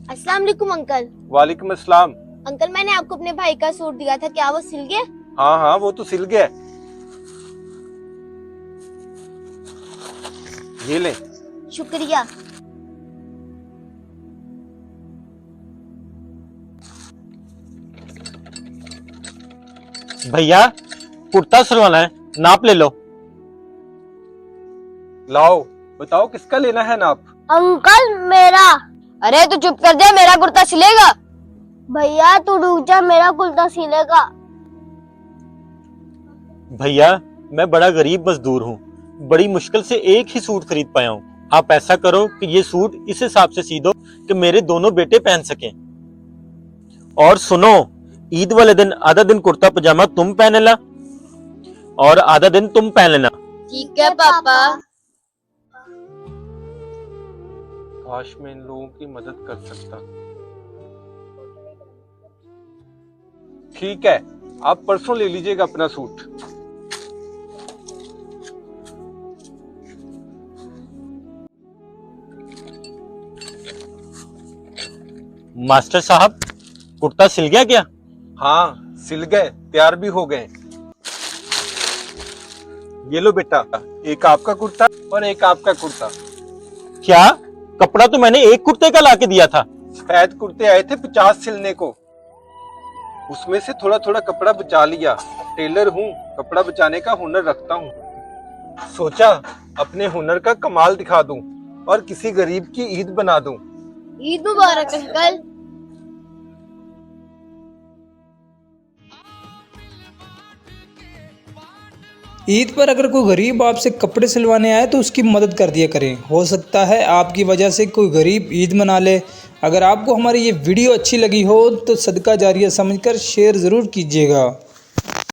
अस्सलाम वालेकुम अंकल। वालेकुम अस्सलाम। अंकल मैंने आपको अपने भाई का सूट दिया था, क्या वो सिल गया? हाँ हाँ, वो तो सिल गया है। ये ले। शुक्रिया। भैया कुर्ता सिलवाना है, नाप ले लो। लाओ, बताओ किसका लेना है नाप? अंकल मेरा। अरे तू चुप कर जा, मेरा कुर्ता सिलेगा। भैया तू रुक जा, मेरा कुर्ता सिलेगा। भैया मैं बड़ा गरीब मजदूर हूँ, बड़ी मुश्किल से एक ही सूट खरीद पाया हूँ। आप ऐसा करो कि ये सूट इस हिसाब से सी दो कि मेरे दोनों बेटे पहन सकें। और सुनो, ईद वाले दिन आधा दिन कुर्ता पजामा तुम पहन लेना और आधा दिन तुम पहन लेना। ठीक है पापा। काश मैं इन लोगों की मदद कर सकता। ठीक है, आप परसों ले लीजिएगा अपना सूट। मास्टर साहब, कुर्ता सिल गया क्या? हाँ सिल गए, तैयार भी हो गए। ये लो बेटा, एक आपका कुर्ता और एक आपका कुर्ता। क्या? कपड़ा तो मैंने एक कुर्ते का लाके दिया था। सफेद कुर्ते आए थे 50 सिलने को, उसमें से थोड़ा थोड़ा कपड़ा बचा लिया। टेलर हूँ, कपड़ा बचाने का हुनर रखता हूँ। सोचा अपने हुनर का कमाल दिखा दूं और किसी गरीब की ईद बना दूं। ईद मुबारक अंकल। ईद पर अगर कोई गरीब आपसे कपड़े सिलवाने आए तो उसकी मदद कर दिया करें। हो सकता है आपकी वजह से कोई गरीब ईद मना ले। अगर आपको हमारी ये वीडियो अच्छी लगी हो तो सदका जारिया समझकर शेयर ज़रूर कीजिएगा।